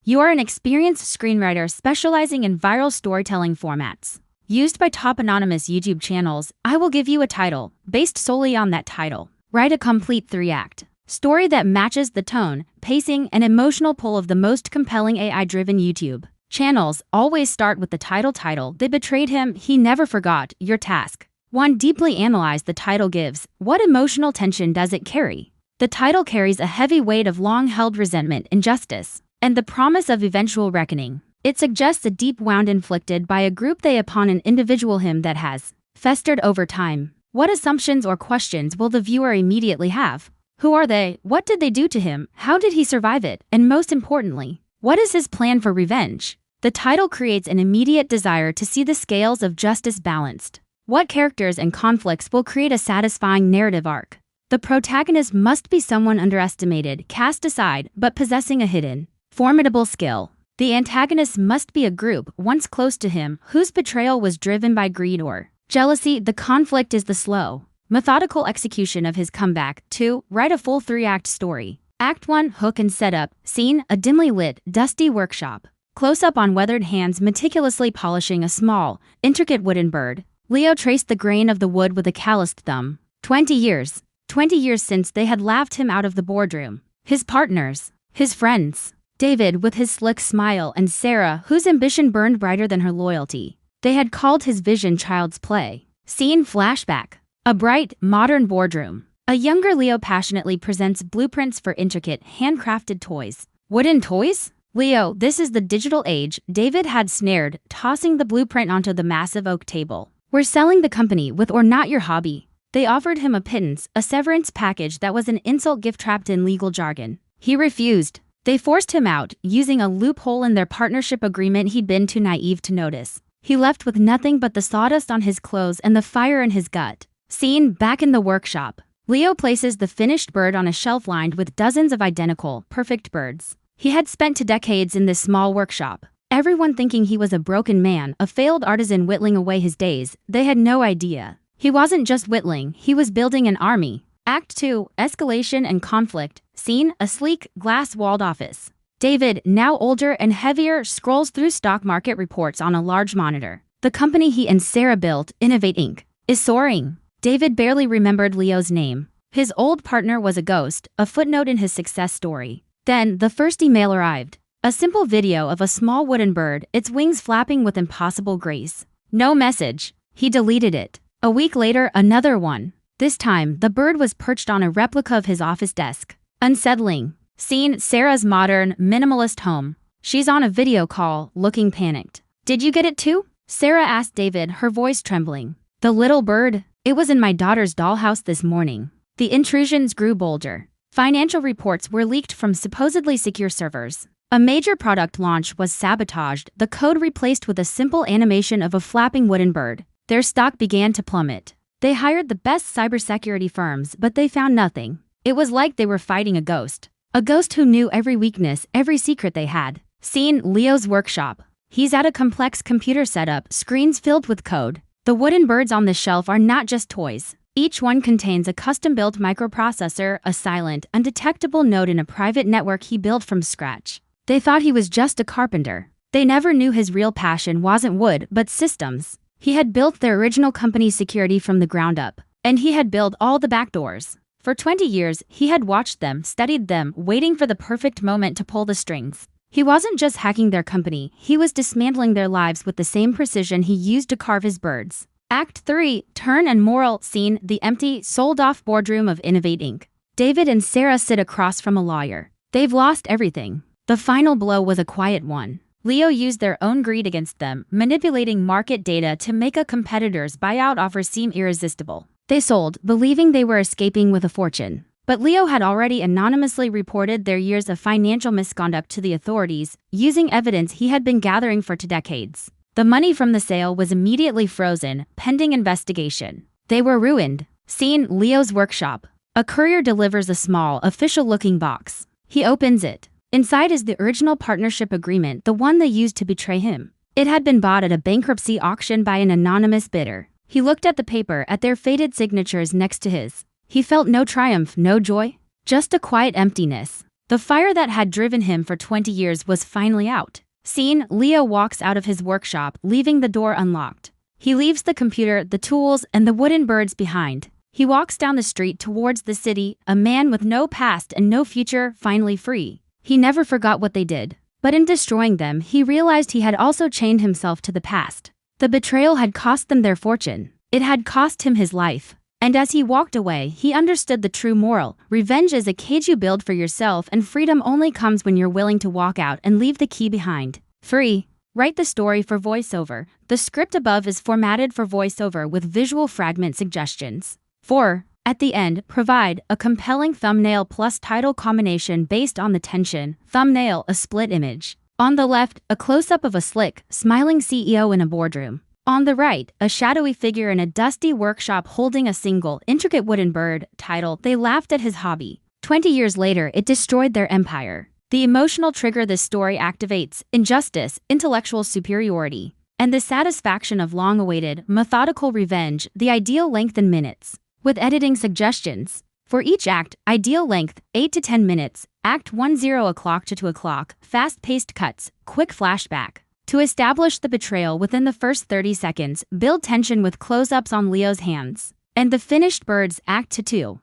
You are an experienced screenwriter specializing in viral storytelling formats. Used by top anonymous YouTube channels, I will give you a title, based solely on that title. Write a complete 3-act story that matches the tone, pacing, and emotional pull of the most compelling AI-driven YouTube channels. Always start with the title. They betrayed him, he never forgot. Your task. 1. Deeply analyze the title gives. What emotional tension does it carry? The title carries a heavy weight of long-held resentment, injustice, and the promise of eventual reckoning. It suggests a deep wound inflicted by a group they upon an individual him that has festered over time. What assumptions or questions will the viewer immediately have? Who are they? What did they do to him? How did he survive it? And most importantly, what is his plan for revenge? The title creates an immediate desire to see the scales of justice balanced. What characters and conflicts will create a satisfying narrative arc? The protagonist must be someone underestimated, cast aside, but possessing a hidden, formidable skill. The antagonist must be a group once close to him whose betrayal was driven by greed or jealousy. The conflict is the slow, methodical execution of his comeback. 2. Write a full 3-act story. Act 1. Hook and setup. Scene: a dimly lit, dusty workshop. Close-up on weathered hands meticulously polishing a small, intricate wooden bird. Leo traced the grain of the wood with a calloused thumb. 20 years. 20 years since they had laughed him out of the boardroom. His partners. His friends. David with his slick smile and Sarah whose ambition burned brighter than her loyalty. They had called his vision child's play. Scene: flashback. A bright, modern boardroom. A younger Leo passionately presents blueprints for intricate, handcrafted toys. Wooden toys? Leo, this is the digital age. David had snared, tossing the blueprint onto the massive oak table. We're selling the company with or not your hobby. They offered him a pittance, a severance package that was an insult gift trapped in legal jargon. He refused. They forced him out, using a loophole in their partnership agreement he'd been too naive to notice. He left with nothing but the sawdust on his clothes and the fire in his gut. Scene: back in the workshop. Leo places the finished bird on a shelf lined with dozens of identical, perfect birds. He had spent 2 decades in this small workshop. Everyone thinking he was a broken man, a failed artisan whittling away his days. They had no idea. He wasn't just whittling, he was building an army. Act 2. Escalation and conflict. Scene: a sleek, glass-walled office. David, now older and heavier, scrolls through stock market reports on a large monitor. The company he and Sarah built, Innovate Inc., is soaring. David barely remembered Leo's name. His old partner was a ghost, a footnote in his success story. Then, the first email arrived. A simple video of a small wooden bird, its wings flapping with impossible grace. No message. He deleted it. A week later, another one. This time, the bird was perched on a replica of his office desk. Unsettling. Scene: Sarah's modern, minimalist home. She's on a video call, looking panicked. Did you get it too? Sarah asked David, her voice trembling. The little bird? It was in my daughter's dollhouse this morning. The intrusions grew bolder. Financial reports were leaked from supposedly secure servers. A major product launch was sabotaged, the code replaced with a simple animation of a flapping wooden bird. Their stock began to plummet. They hired the best cybersecurity firms, but they found nothing. It was like they were fighting a ghost. A ghost who knew every weakness, every secret they had. Scene: Leo's workshop. He's at a complex computer setup, screens filled with code. The wooden birds on the shelf are not just toys. Each one contains a custom-built microprocessor, a silent, undetectable node in a private network he built from scratch. They thought he was just a carpenter. They never knew his real passion wasn't wood, but systems. He had built their original company's security from the ground up, and he had built all the backdoors. For 20 years, he had watched them, studied them, waiting for the perfect moment to pull the strings. He wasn't just hacking their company, he was dismantling their lives with the same precision he used to carve his birds. Act 3. Turn and moral. Scene: the empty, sold-off boardroom of Innovate Inc. David and Sarah sit across from a lawyer. They've lost everything. The final blow was a quiet one. Leo used their own greed against them, manipulating market data to make a competitor's buyout offer seem irresistible. They sold, believing they were escaping with a fortune. But Leo had already anonymously reported their years of financial misconduct to the authorities, using evidence he had been gathering for 2 decades. The money from the sale was immediately frozen, pending investigation. They were ruined. Scene: Leo's workshop. A courier delivers a small, official-looking box. He opens it. Inside is the original partnership agreement, the one they used to betray him. It had been bought at a bankruptcy auction by an anonymous bidder. He looked at the paper, at their faded signatures next to his. He felt no triumph, no joy, just a quiet emptiness. The fire that had driven him for 20 years was finally out. Scene: Leo walks out of his workshop, leaving the door unlocked. He leaves the computer, the tools, and the wooden birds behind. He walks down the street towards the city, a man with no past and no future, finally free. He never forgot what they did. But in destroying them, he realized he had also chained himself to the past. The betrayal had cost them their fortune. It had cost him his life. And as he walked away, he understood the true moral. Revenge is a cage you build for yourself, and freedom only comes when you're willing to walk out and leave the key behind. Free. Write the story for voiceover. The script above is formatted for voiceover with visual fragment suggestions. 4. At the end, provide a compelling thumbnail plus title combination based on the tension. Thumbnail: a split image. On the left, a close-up of a slick, smiling CEO in a boardroom. On the right, a shadowy figure in a dusty workshop holding a single, intricate wooden bird. Title: They laughed at his hobby. 20 years later, it destroyed their empire. The emotional trigger this story activates: injustice, intellectual superiority, and the satisfaction of long-awaited, methodical revenge. The ideal length in minutes. With editing suggestions. For each act, ideal length, 8 to 10 minutes. Act 1 0 o'clock to 2 o'clock, fast-paced cuts, quick flashback. To establish the betrayal within the first 30 seconds, build tension with close-ups on Leo's hands. And the finished birds, Act 2.